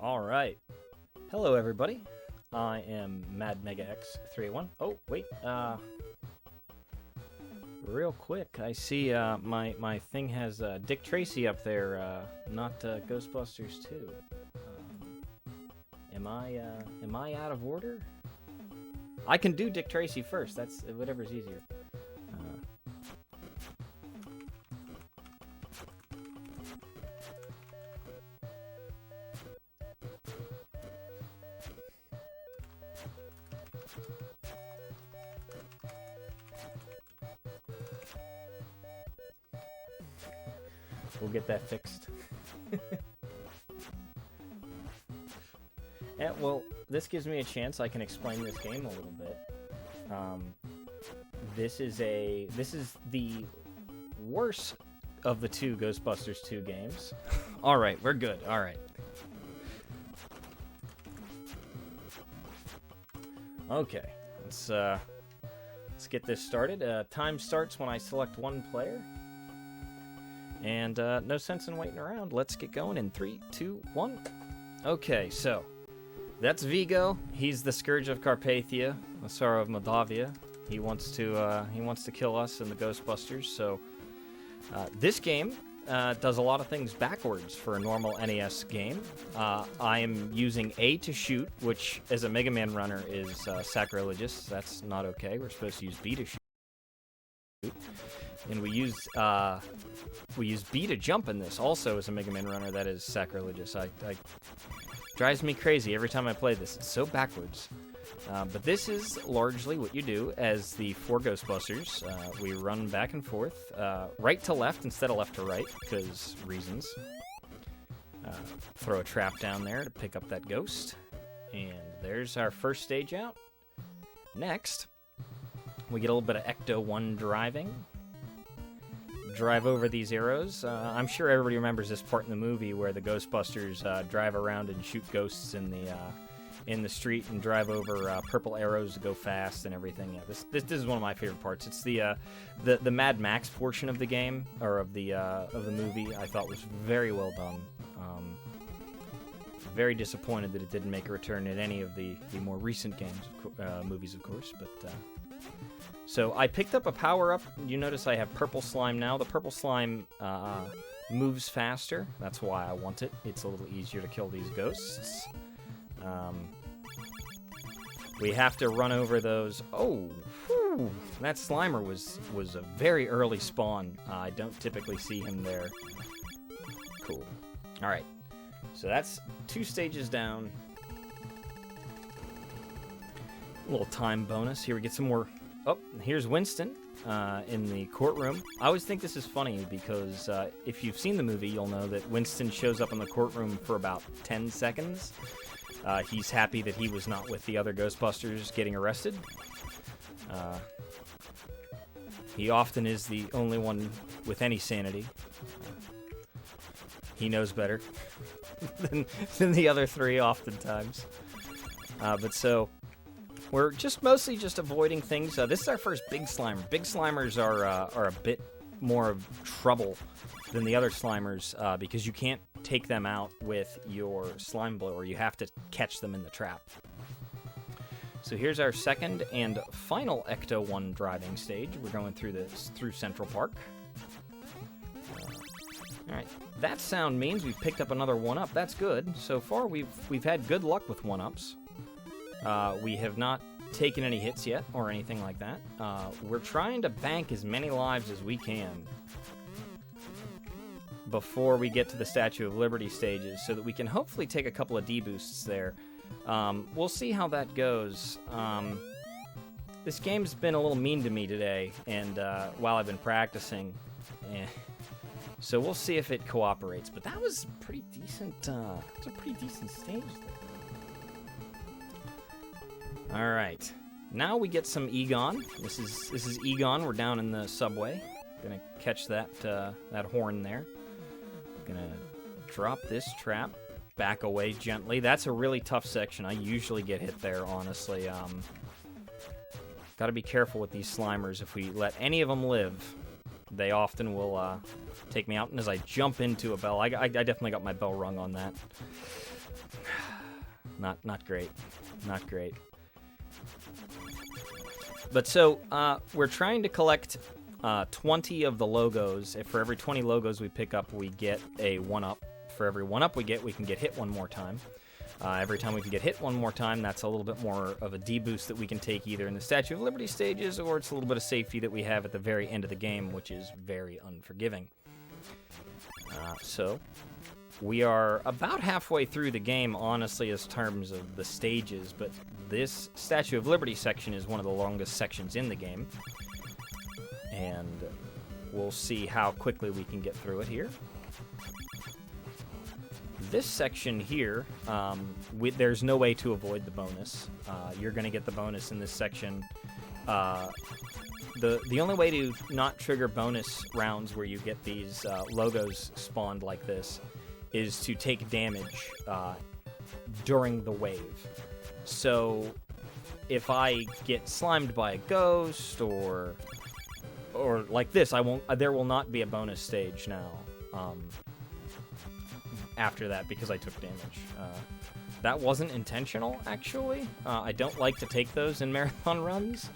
All right. Hello, everybody. I am MadMegaX381. Oh, wait. Real quick, I see my thing has Dick Tracy up there, not Ghostbusters 2. Am I out of order? I can do Dick Tracy first. That's whatever's easier. We'll get that fixed. Yeah, well, this gives me a chance. I can explain this game a little bit. This is the worst of the two Ghostbusters 2 games. All right, we're good. All right. Okay, let's get this started. Time starts when I select one player. And no sense in waiting around. Let's get going in 3, 2, 1. Okay, so that's Vigo. He's the Scourge of Carpathia, the Sorrow of Moldavia. He wants to kill us and the Ghostbusters. So this game does a lot of things backwards for a normal NES game. I am using A to shoot, which as a Mega Man runner is sacrilegious. That's not okay. We're supposed to use B to shoot. And we use B to jump in this. Also, as a Mega Man runner, that is sacrilegious. I drives me crazy every time I play this. It's so backwards. But this is largely what you do as the 4 Ghostbusters. We run back and forth, right to left instead of left to right, because reasons. Throw a trap down there to pick up that ghost. And there's our first stage out. Next, we get a little bit of Ecto 1 driving. Drive over these arrows. I'm sure everybody remembers this part in the movie where the Ghostbusters drive around and shoot ghosts in the street and drive over purple arrows to go fast and everything. Yeah, this is one of my favorite parts. It's the Mad Max portion of the game or of the movie. I thought was very well done. Very disappointed that it didn't make a return in any of the more recent movies, of course, but. So I picked up a power-up. You notice I have purple slime now. The purple slime moves faster. That's why I want it. It's a little easier to kill these ghosts. We have to run over those. Oh, whew, that Slimer was a very early spawn. I don't typically see him there. Cool. All right. So that's 2 stages down. A little time bonus. Here we get some more. Oh, here's Winston in the courtroom. I always think this is funny because if you've seen the movie, you'll know that Winston shows up in the courtroom for about 10 seconds. He's happy that he was not with the other Ghostbusters getting arrested. He often is the only one with any sanity. He knows better than the other 3 oftentimes. But so... we're mostly just avoiding things. This is our first big Slimer. Big Slimers are a bit more of trouble than the other Slimers because you can't take them out with your slime blower. You have to catch them in the trap. So here's our second and final Ecto 1 driving stage. We're going through Central Park. All right, that sound means we've picked up another 1-up. That's good. So far, we've had good luck with 1-ups. We have not taken any hits yet, or anything like that. We're trying to bank as many lives as we can before we get to the Statue of Liberty stages, so that we can hopefully take a couple of D-boosts there. We'll see how that goes. This game's been a little mean to me today, and while I've been practicing, so we'll see if it cooperates. But that was pretty decent. It's a pretty decent stage there. All right, now we get some Egon. This is Egon. We're down in the subway. Gonna catch that horn there. Gonna drop this trap. Back away gently. That's a really tough section. I usually get hit there, honestly. Got to be careful with these Slimers. If we let any of them live, they often will take me out. And as I jump into a bell, I definitely got my bell rung on that. Not great. Not great. But so, we're trying to collect 20 of the logos. If for every 20 logos we pick up, we get a 1-up. For every 1-up we get, we can get hit one more time. Every time we can get hit one more time, that's a little bit more of a D-boost that we can take either in the Statue of Liberty stages, or it's a little bit of safety that we have at the very end of the game, which is very unforgiving. So, we are about halfway through the game, honestly, as terms of the stages, but this Statue of Liberty section is one of the longest sections in the game. And we'll see how quickly we can get through it here. This section here, there's no way to avoid the bonus. You're going to get the bonus in this section. The only way to not trigger bonus rounds where you get these logos spawned like this is to take damage during the wave. So if I get slimed by a ghost or like this, there will not be a bonus stage now after that because I took damage. That wasn't intentional, actually. I don't like to take those in marathon runs,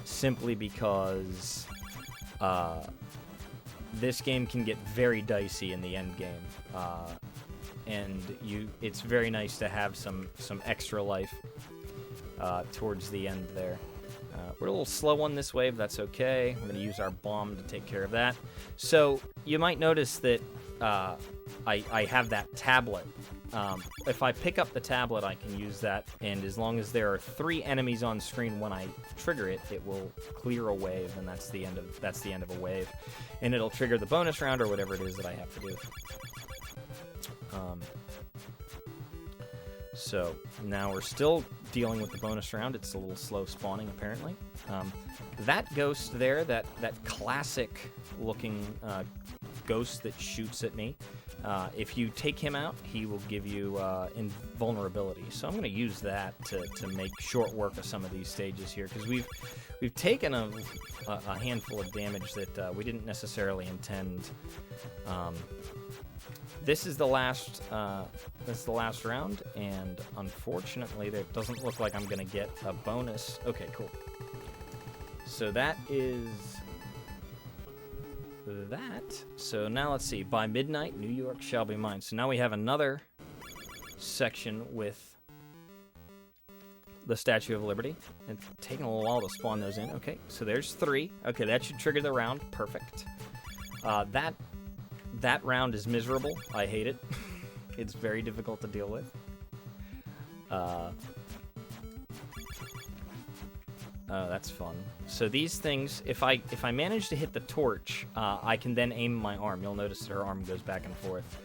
simply because this game can get very dicey in the end game, and it's very nice to have some extra life towards the end there. We're a little slow on this wave, that's okay. We're going to use our bomb to take care of that. So you might notice that I have that tablet. If I pick up the tablet, I can use that, and as long as there are 3 enemies on screen when I trigger it, it will clear a wave, and that's the end of a wave, and it'll trigger the bonus round or whatever it is that I have to do. So now we're still dealing with the bonus round. It's a little slow spawning, apparently. That ghost there, that classic-looking ghost that shoots at me, if you take him out, he will give you invulnerability. So I'm going to use that to make short work of some of these stages here, because we've taken a handful of damage that we didn't necessarily intend. This is the last round, and unfortunately, it doesn't look like I'm going to get a bonus. Okay, cool. So that is that. So now let's see. By midnight, New York shall be mine. So now we have another section with the Statue of Liberty. It's taking a little while to spawn those in. Okay, so there's 3. Okay, that should trigger the round. Perfect. That round is miserable. I hate it. It's very difficult to deal with. Oh, that's fun. So these things, if I manage to hit the torch, I can then aim my arm. You'll notice that her arm goes back and forth.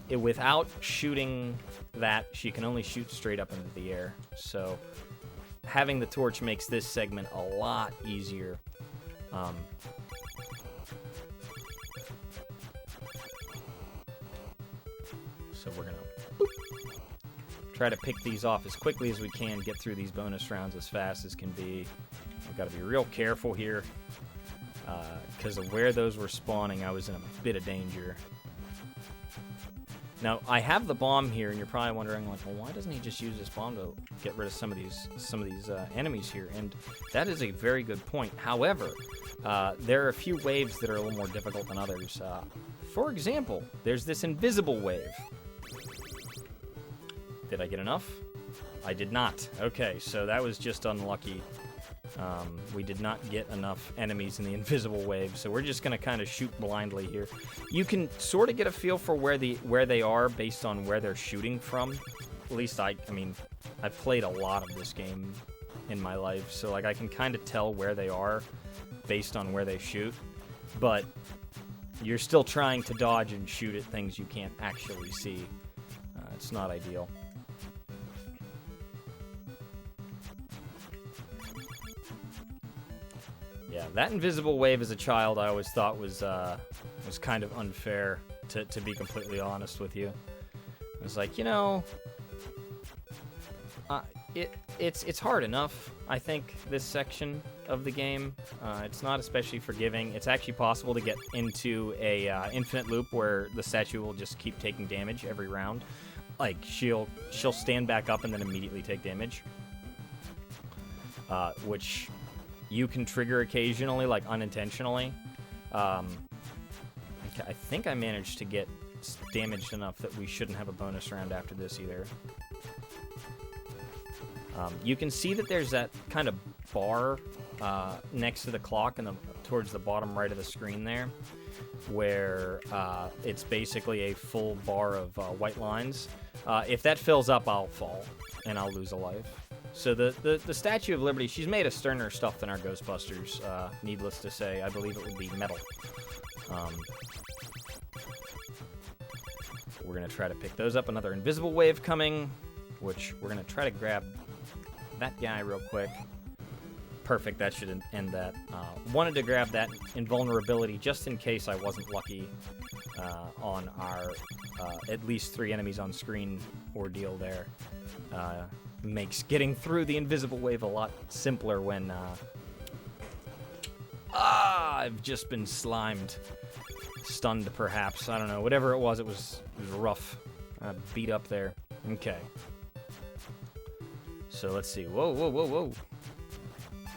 Without shooting that, she can only shoot straight up into the air. So having the torch makes this segment a lot easier. So we're going to try to pick these off as quickly as we can, get through these bonus rounds as fast as can be. We've got to be real careful here, because of where those were spawning, I was in a bit of danger. Now, I have the bomb here, and you're probably wondering, like, well, why doesn't he just use this bomb to get rid of some of these enemies here? And that is a very good point. However, there are a few waves that are a little more difficult than others. For example, there's this invisible wave. Did I get enough? I did not. Okay, so that was just unlucky. We did not get enough enemies in the invisible wave, so we're just going to kind of shoot blindly here. You can sort of get a feel for where they are based on where they're shooting from. At least I mean, I've played a lot of this game in my life, so like I can kind of tell where they are based on where they shoot. But you're still trying to dodge and shoot at things you can't actually see. It's not ideal. Yeah, that invisible wave as a child I always thought was kind of unfair, to be completely honest with you. I was like, you know, it's hard enough, I think, this section of the game. It's not especially forgiving. It's actually possible to get into a infinite loop where the statue will just keep taking damage every round. like she'll stand back up and then immediately take damage, which you can trigger occasionally, like unintentionally. I think I managed to get damaged enough that we shouldn't have a bonus round after this either. You can see that there's that kind of bar next to the clock and towards the bottom right of the screen there, where it's basically a full bar of white lines. If that fills up, I'll fall and I'll lose a life. So the Statue of Liberty, she's made of sterner stuff than our Ghostbusters, needless to say. I believe it would be metal. We're going to try to pick those up. Another invisible wave coming, which we're going to try to grab that guy real quick. Perfect, that should end that. Wanted to grab that invulnerability just in case I wasn't lucky on our at least 3 enemies on screen ordeal there. Makes getting through the invisible wave a lot simpler when I've just been slimed. Stunned, perhaps. I don't know. Whatever it was rough. Beat up there. Okay. So let's see. Whoa, whoa, whoa, whoa.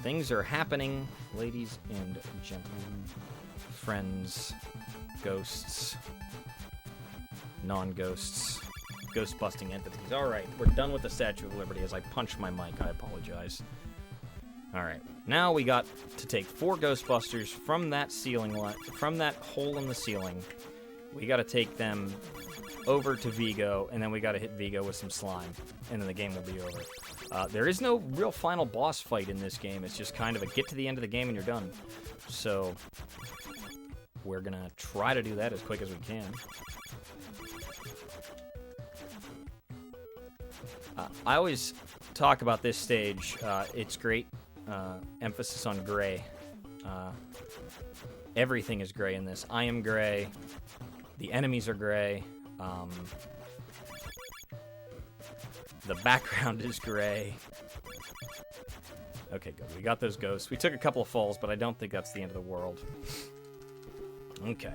Things are happening, ladies and gentlemen. Friends. Ghosts. Non-ghosts. Ghost-busting entities. Alright, we're done with the Statue of Liberty. As I punch my mic, I apologize. Alright, now we got to take 4 Ghostbusters from that ceiling from that hole in the ceiling. We got to take them over to Vigo, and then we got to hit Vigo with some slime, and then the game will be over. There is no real final boss fight in this game. It's just kind of a get to the end of the game and you're done. So we're gonna try to do that as quick as we can. I always talk about this stage. It's great. Emphasis on gray. Everything is gray in this. I am gray. The enemies are gray. The background is gray. Okay, good. We got those ghosts. We took a couple of falls, but I don't think that's the end of the world. Okay.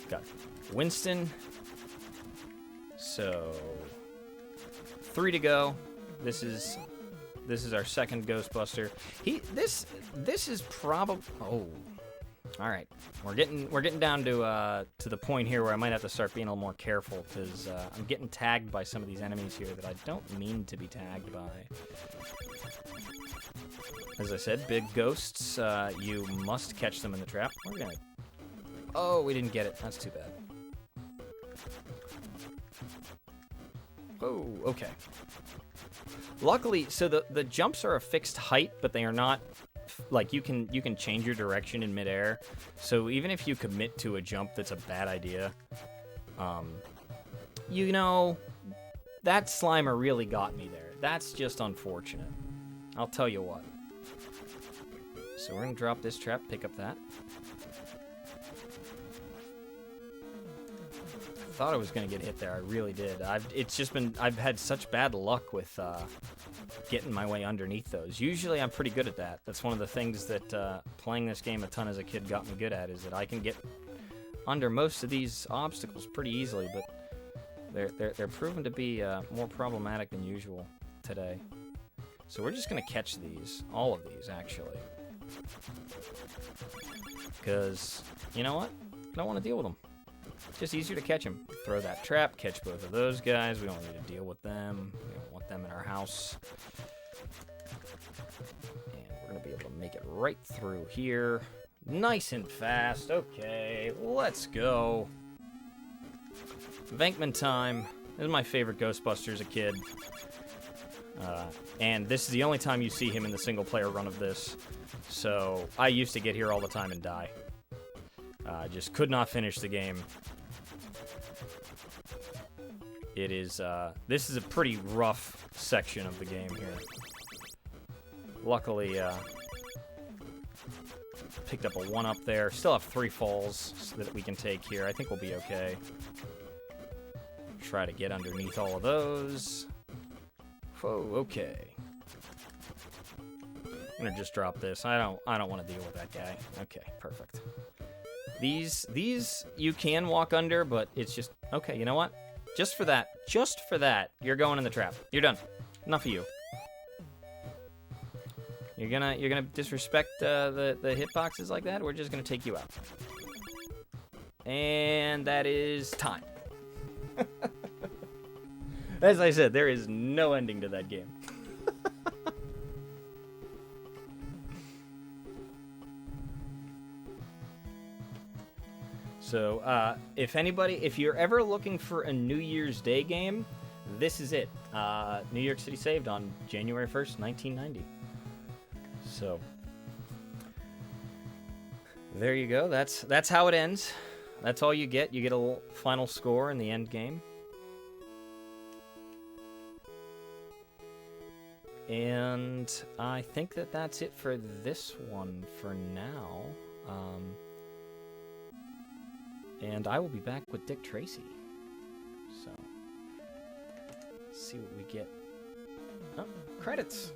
Got Winston. So 3 to go. This is our second Ghostbuster. This is probably all right. We're getting down to the point here where I might have to start being a little more careful because I'm getting tagged by some of these enemies here that I don't mean to be tagged by. As I said, big ghosts. You must catch them in the trap. We're gonna. Oh, we didn't get it. That's too bad. Oh, okay. Luckily, so the jumps are a fixed height, but they are not, like, you can change your direction in midair. So even if you commit to a jump that's a bad idea, you know, that Slimer really got me there. That's just unfortunate. I'll tell you what. So we're gonna drop this trap, pick up that. Thought I was gonna get hit there. I really did. I've had such bad luck with getting my way underneath those. Usually I'm pretty good at that. That's one of the things that playing this game a ton as a kid got me good at, is that I can get under most of these obstacles pretty easily, but they're proven to be more problematic than usual today. So we're just gonna catch these, all of these actually, because you know what? I don't want to deal with them. Just easier to catch them. Throw that trap, catch both of those guys. We don't need to deal with them. We don't want them in our house. And we're going to be able to make it right through here. Nice and fast. Okay, let's go. Venkman time. This is my favorite Ghostbuster as a kid. And this is the only time you see him in the single-player run of this. So I used to get here all the time and die. Just could not finish the game. It is, this is a pretty rough section of the game here. Luckily, picked up a 1-up there. Still have 3 falls that we can take here. I think we'll be okay. Try to get underneath all of those. Whoa, okay. I'm gonna just drop this. I don't want to deal with that guy. Okay, perfect. These you can walk under, but it's just okay. You know what? Just for that, you're going in the trap. You're done. Enough of you. You're gonna disrespect the hitboxes like that. We're just gonna take you out. And that is time. As I said, there is no ending to that game. So, if you're ever looking for a New Year's Day game, this is it. New York City Saved on January 1st, 1990. So, there you go. That's how it ends. That's all you get. You get a final score in the end game. And I think that's it for this one for now. And I will be back with Dick Tracy. So, let's see what we get. Oh, credits.